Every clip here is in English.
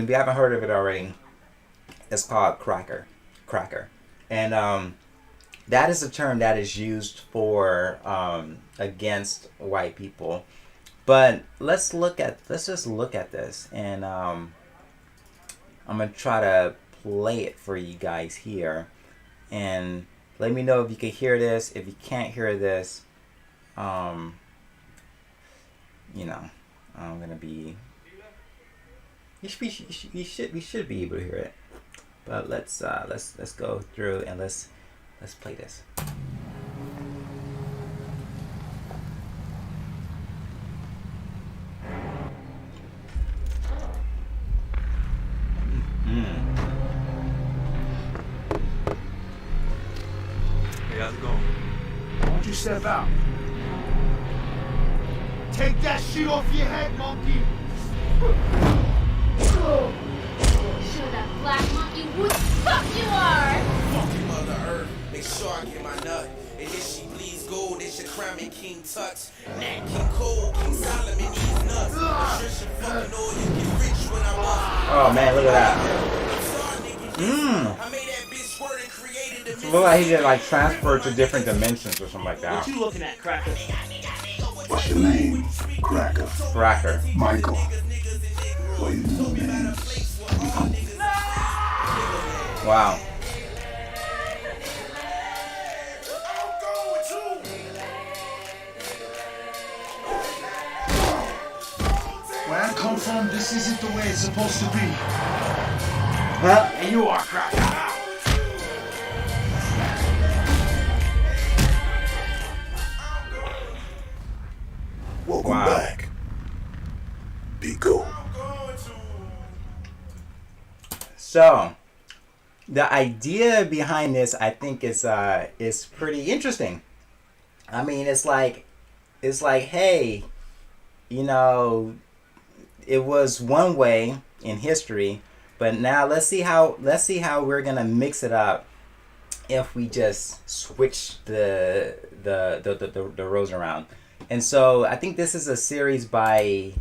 If you haven't heard of it already, it's called cracker, and that is a term that is used for against white people. But let's just look at this, and I'm gonna try to play it for you guys here, and let me know if you can hear this. If you can't hear this, you know, I'm gonna be. We should be able to hear it. But let's go through and let's play this. Hey, how's it going? Why don't you step out? Take that shit off your head, monkey! Show that black monkey who the fuck you are! Fucking Mother Earth, make sure I get my nut. And if she bleeds gold, it should crown me King Tut. Nat King Cole, King Solomon, these nuts. Patricia fucking know you get rich when I bust. Oh man, look at that. I made that bitch squirt and created a It look like he did like transfer to different dimensions or something like that. What you looking at, Cracker? What's your name? Cracker. Cracker. Michael. Well, you know names. Wow. Where I come from, this isn't the way it's supposed to be. Huh? And you are Cracker. Welcome Wow. back. Be cool. So, the idea behind this, I think, is pretty interesting. I mean, it's like, hey, you know, it was one way in history, but now let's see how we're gonna mix it up if we just switch the roles around. And so I think this is a series by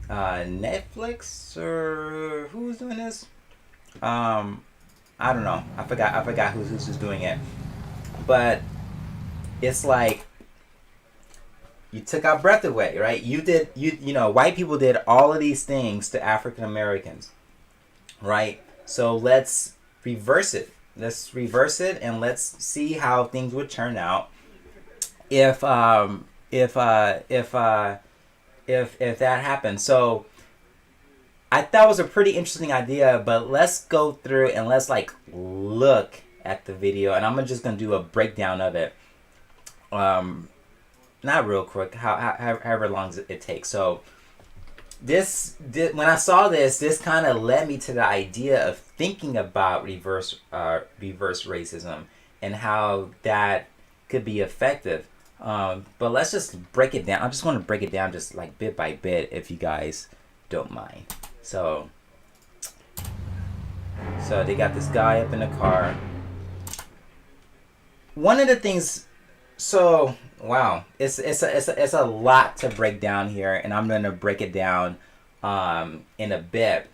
Netflix, or who's doing this? I don't know. I forgot who's doing it. But it's like you took our breath away, right? You know, white people did all of these things to African Americans, right? So let's reverse it. Let's reverse it and let's see how things would turn out if that happened. So I thought it was a pretty interesting idea, but let's go through and let's like look at the video, and I'm just gonna do a breakdown of it. Not real quick, however long it takes. So this when I saw this kind of led me to the idea of thinking about reverse racism and how that could be effective. But let's just break it down. I just want to break it down just like bit by bit, if you guys don't mind. So they got this guy up in the car. One of the things, so wow, it's a lot to break down here, and I'm gonna break it down in a bit.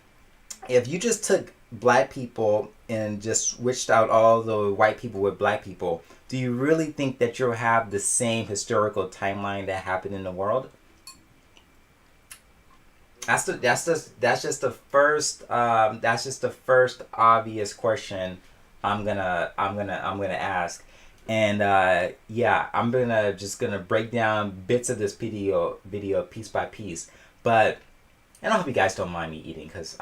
If you just took black people and just switched out all the white people with black people, do you really think that you'll have the same historical timeline that happened in the world? That's just the first obvious question I'm gonna ask, and yeah, I'm just gonna break down bits of this video piece by piece. But and I hope you guys don't mind me eating, because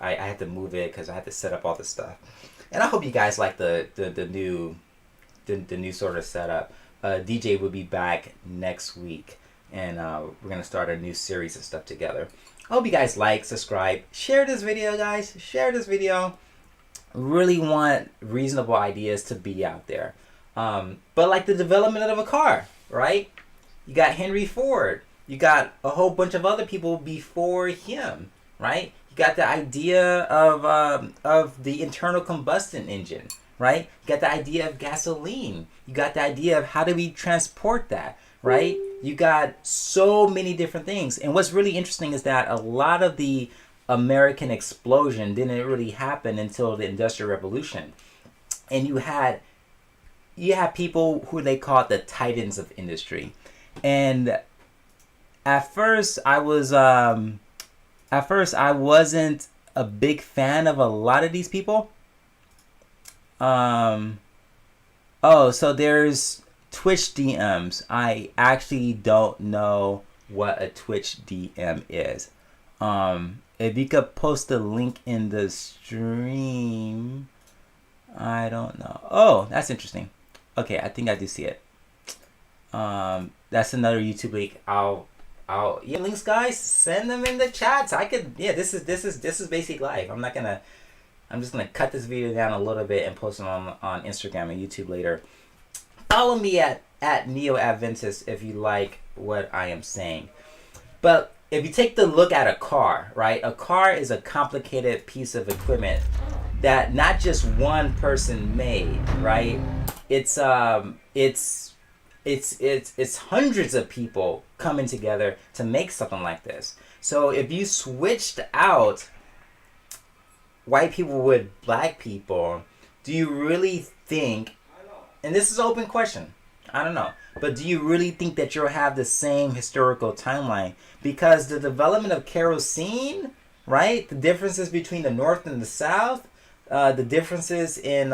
I had to move it because I had to set up all this stuff, and I hope you guys like the new sort of setup. DJ will be back next week, and we're gonna start a new series of stuff together. I hope you guys like, subscribe, share this video, guys. Share this video. Really want reasonable ideas to be out there. But like the development of a car, right? You got Henry Ford. You got a whole bunch of other people before him, right? You got the idea of the internal combustion engine, right? You got the idea of gasoline. You got the idea of how do we transport that, right? You got so many different things. And what's really interesting is that a lot of the American explosion didn't really happen until the Industrial Revolution. And you had people who they called the titans of industry. And at first I wasn't a big fan of a lot of these people. So there's Twitch DMs. I actually don't know what a Twitch DM is. If you could post the link in the stream. I don't know. Oh, that's interesting. Okay, I think I do see it. That's another YouTube link. Yeah, links, guys, send them in the chats. I could, yeah, this is basic life. I'm just gonna cut this video down a little bit and post it on Instagram and YouTube later. Follow me at Neo Adventist if you like what I am saying. But if you take the look at a car, right? A car is a complicated piece of equipment that not just one person made, right? It's hundreds of people coming together to make something like this. So if you switched out white people with black people, do you really think, and this is an open question, I don't know, but do you really think that you'll have the same historical timeline? Because the development of kerosene, right? The differences between the North and the South, the differences in,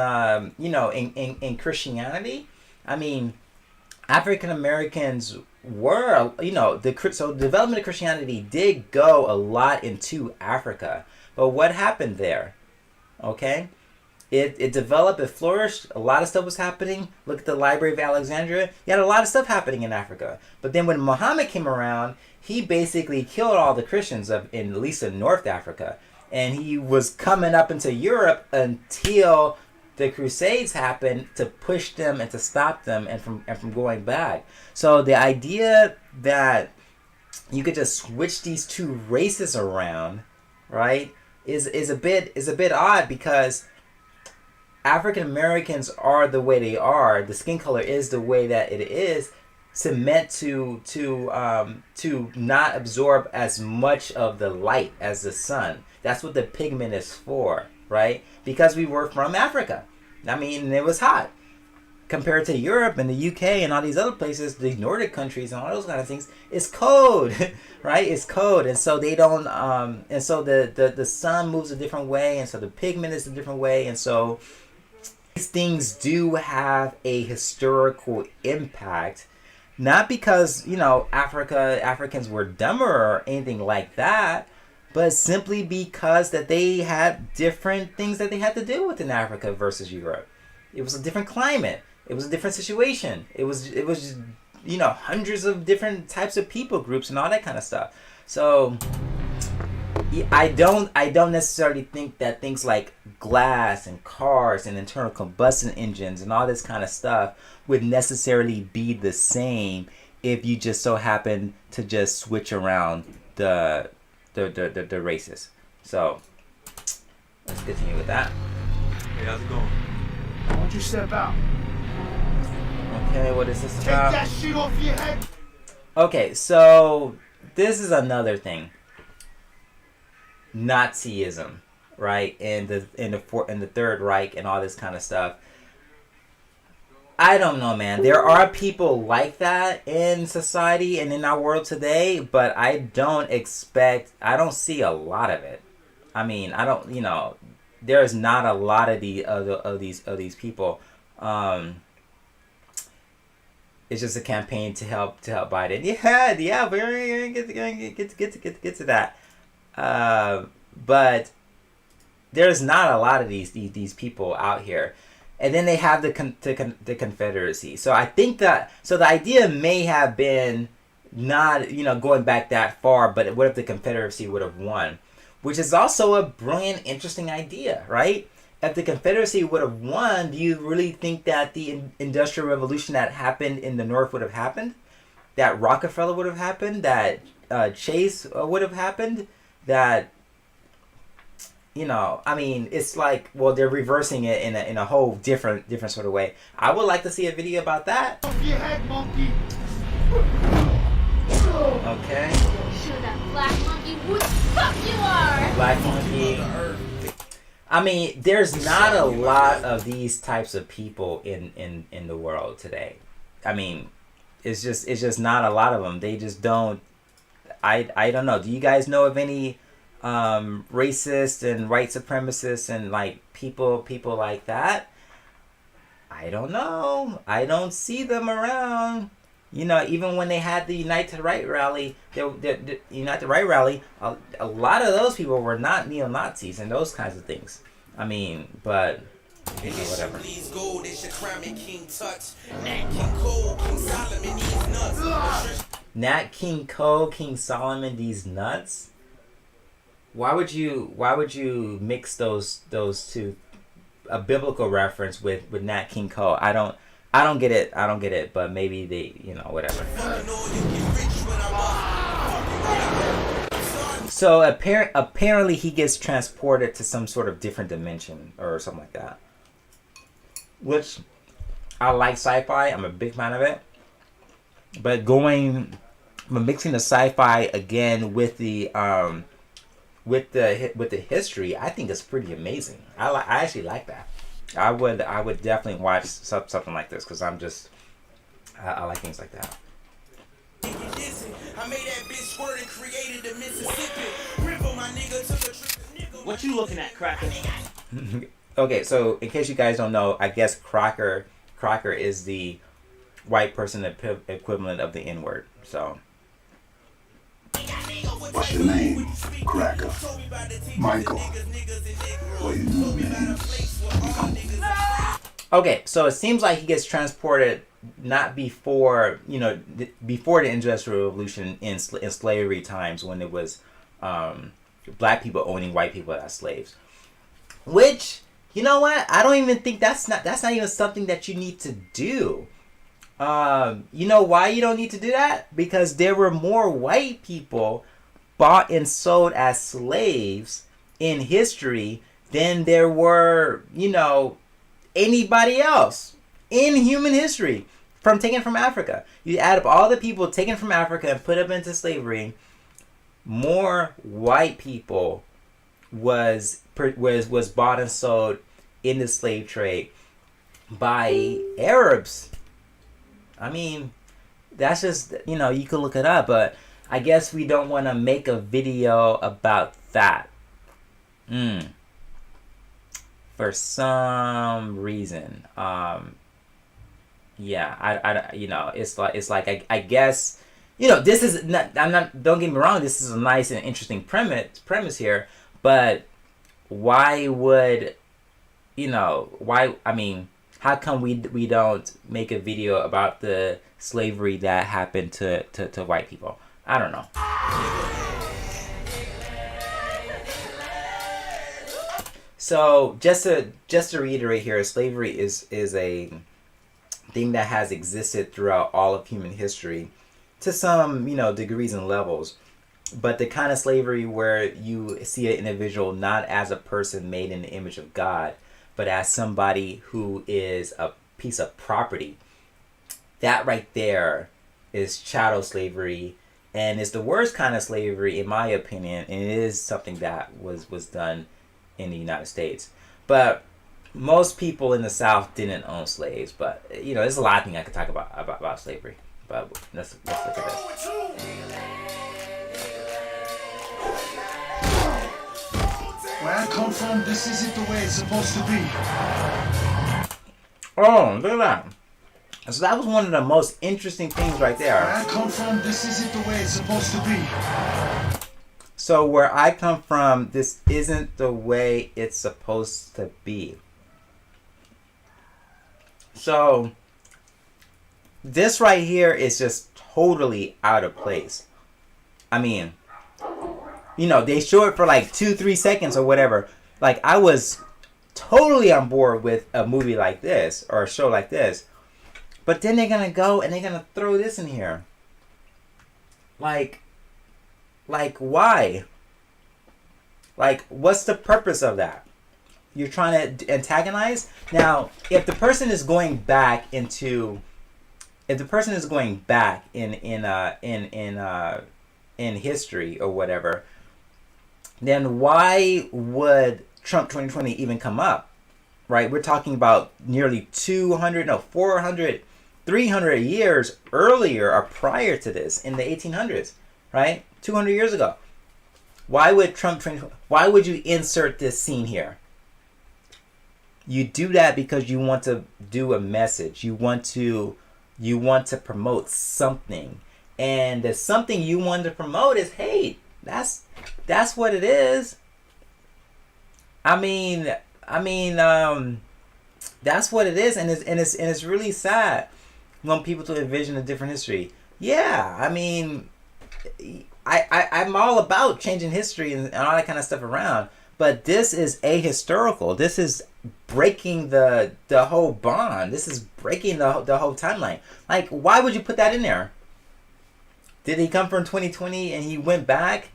in Christianity. I mean, African Americans were, so the development of Christianity did go a lot into Africa. But what happened there? Okay? It developed, it flourished, a lot of stuff was happening. Look at the Library of Alexandria. You had a lot of stuff happening in Africa. But then when Muhammad came around, he basically killed all the Christians at least in North Africa. And he was coming up into Europe until the Crusades happened to push them and to stop them and from going back. So the idea that you could just switch these two races around, right, is a bit odd, because African Americans are the way they are. The skin color is the way that it is. Meant to not absorb as much of the light as the sun. That's what the pigment is for, right? Because we were from Africa. I mean, it was hot. Compared to Europe and the UK and all these other places, the Nordic countries and all those kind of things, it's cold, right? It's cold. And so they don't, and so the sun moves a different way, and so the pigment is a different way. And so these things do have a historical impact. Not because, Africans were dumber or anything like that, but simply because that they had different things that they had to deal with in Africa versus Europe. It was a different climate. It was a different situation. It was hundreds of different types of people groups and all that kind of stuff. So I don't necessarily think that things like glass and cars and internal combustion engines and all this kind of stuff would necessarily be the same if you just so happen to just switch around the races. So let's continue with that. Hey, how's it going? Why don't you step out? Okay, what is this Take about? that shit off your head. Okay, so this is another thing. Nazism, right? And the Third Reich and all this kind of stuff. I don't know, man. There are people like that in society and in our world today, but I don't see a lot of it. I mean, there's not a lot of these people. It's just a campaign to help Biden. Yeah, we're gonna get to that. But there's not a lot of these people out here. And then they have the Confederacy. So I think the idea may have been not, going back that far, but what if the Confederacy would have won? Which is also a brilliant, interesting idea, right? If the Confederacy would have won, do you really think that the Industrial Revolution that happened in the North would have happened? That Rockefeller would have happened? That Chase would have happened? That, it's like, well, they're reversing it in a whole different sort of way. I would like to see a video about that. Off your head, monkey. Okay. Should that black monkey, who the fuck you are? Black monkey. I mean, there's not a lot of these types of people in the world today. I mean, it's just not a lot of them. They just don't. I don't know. Do you guys know of any racist and white supremacists and like people like that? I don't know. I don't see them around. You know, even when they had the Unite the Right rally, the Unite the Right rally, a lot of those people were not neo-Nazis and those kinds of things. I mean, but you know, whatever. Nat King Cole, King Solomon, these nuts. Why would you mix those two, a biblical reference with Nat King Cole? I don't get it. But maybe they, you know, whatever. So apparently he gets transported to some sort of different dimension or something like that. Which I like sci-fi. I'm a big fan of it. But mixing the sci-fi again with the history, I think it's pretty amazing. I actually like that. I would definitely watch something like this because I like things like that. What you looking at, CRACKA? Okay, so in case you guys don't know, I guess cracker is the white person equivalent of the N-word. So. What's your name? CRACKA. Michael. What you know, man? Okay, so it seems like he gets transported not before, before the Industrial Revolution in slavery times when it was black people owning white people as slaves. Which, you know what? I don't even think that's not even something that you need to do. You know why you don't need to do that? Because there were more white people bought and sold as slaves in history than there were, anybody else in human history taken from Africa. You add up all the people taken from Africa and put up into slavery, more white people was bought and sold in the slave trade by Arabs. I mean, that's just, you could look it up, but I guess we don't want to make a video about that. For some reason. It's like I guess, this is not, don't get me wrong, this is a nice and interesting premise here, but why would, how come we don't make a video about the slavery that happened to white people? I don't know. So just to reiterate here, slavery is a thing that has existed throughout all of human history to some, degrees and levels. But the kind of slavery where you see an individual not as a person made in the image of God, but as somebody who is a piece of property, that right there is chattel slavery, and is the worst kind of slavery in my opinion, and it is something that was done in the United States. But most people in the South didn't own slaves, but there's a lot of things I could talk about slavery. But let's look at this. Where I come from, this isn't the way it's supposed to be. Oh, look at that. So that was one of the most interesting things right there. Where I come from, this isn't the way it's supposed to be. So where I come from, this isn't the way it's supposed to be. So this right here is just totally out of place. I mean, they show it for like 2-3 seconds or whatever. Like, I was totally on board with a movie like this or a show like this. But then they're going to go and they're going to throw this in here. Like, why? Like, what's the purpose of that? You're trying to antagonize? Now, if the person is going back in in history or whatever, then why would Trump 2020 even come up? Right? We're talking about nearly 400, 300 years earlier or prior to this, in the 1800s, right? 200 years ago. Why would why would you insert this scene here? You do that because you want to do a message. You want to promote something. And the something you want to promote is hate. That's what it is. I mean, that's what it is, and it's really sad when people to envision a different history. Yeah, I mean, I'm all about changing history and all that kind of stuff around, but this is ahistorical. This is breaking the whole bond. This is breaking the whole timeline. Like, why would you put that in there? Did he come from 2020 and he went back?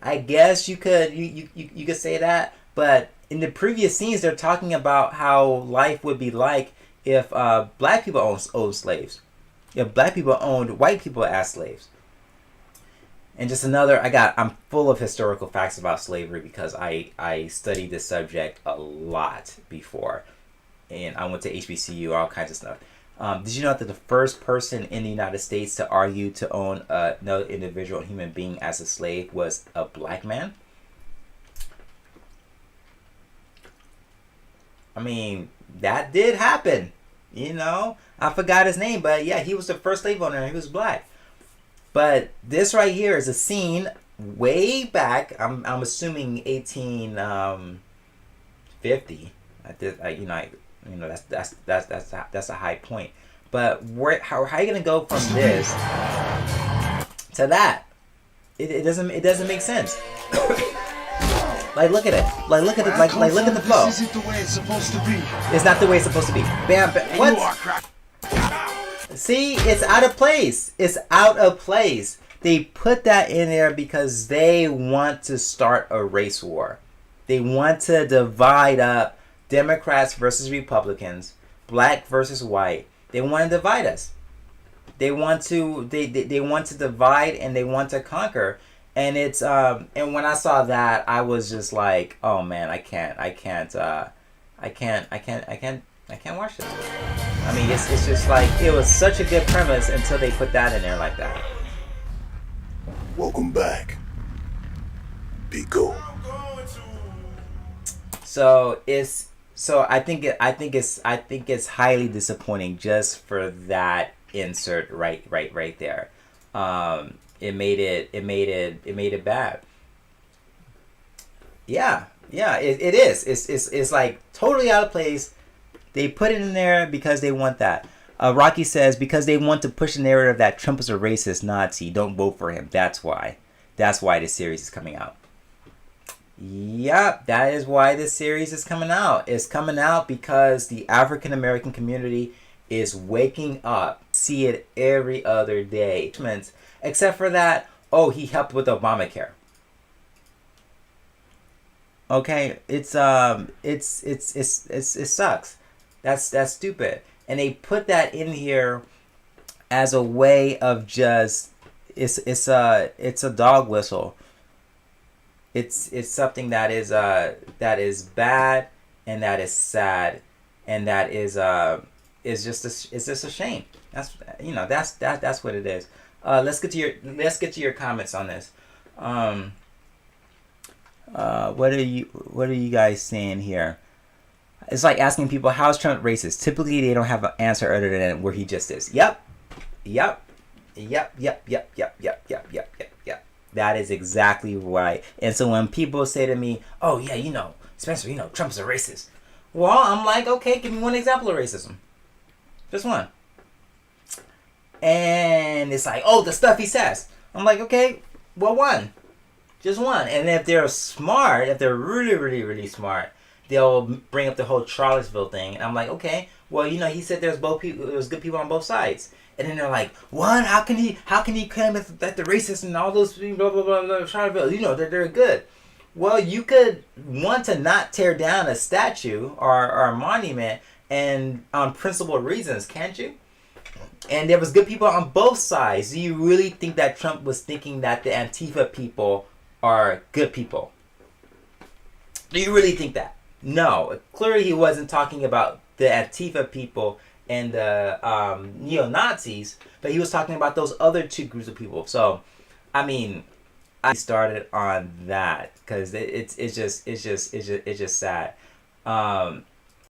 I guess you could you could say that, but in the previous scenes, they're talking about how life would be like if black people owned slaves, if black people owned white people as slaves. And just another, I'm full of historical facts about slavery because I studied this subject a lot before, and I went to HBCU, all kinds of stuff. Did you know that the first person in the United States to argue to own another individual, human being, as a slave was a black man? I mean, that did happen. You know, I forgot his name, but yeah, he was the first slave owner and he was black. But this right here is a scene way back. I'm assuming 1850. That's a high point. But how are you gonna go from this to that? It doesn't make sense. Like, look at it. Like, look at the flow. This isn't the way it's supposed to be. It's not the way it's supposed to be. Bam, bam. What? See, it's out of place. It's out of place. They put that in there because they want to start a race war. They want to divide up Democrats versus Republicans, black versus white. They want to divide us. They want to divide and they want to conquer. And it's and when I saw that, I was just like, oh man, I can't watch this. I mean, it's just like, it was such a good premise until they put that in there like that. Welcome back. Be cool. So I think it's highly disappointing just for that insert right there. It made it bad. Yeah, it is. It's like totally out of place. They put it in there because they want that. Rocky says because they want to push the narrative that Trump is a racist Nazi. Don't vote for him. That's why this series is coming out. Yep, that is why this series is coming out. It's coming out because the African American community is waking up. See it every other day. Except for that, he helped with Obamacare. Okay, it sucks. That's stupid. And they put that in here as a way of just it's a dog whistle. It's something that is bad and that is sad and that is just a shame. That's what it is. Let's get to your comments on this. What are you guys saying here? It's like asking people, how's Trump racist? Typically, they don't have an answer other than where he just is. Yep. That is exactly right. And so when people say to me, oh yeah, Spencer, Trump's a racist. Well, I'm like, okay, give me one example of racism. Just one. And it's like, the stuff he says. I'm like, okay, well, one. Just one. And if they're smart, if they're really, really, really smart, they'll bring up the whole Charlottesville thing. And I'm like, okay, well, he said there's good people on both sides. And then they're like, what? How can he claim that the racists and all those blah, blah, blah, blah, Charlottesville, they're good. Well, you could want to not tear down a statue or a monument and on principled reasons, can't you? And there was good people on both sides. Do you really think that Trump was thinking that the Antifa people are good people? Do you really think that? No. Clearly he wasn't talking about the Antifa people and the neo-Nazis, but he was talking about those other two groups of people. So, I mean, I started on that because it's just sad.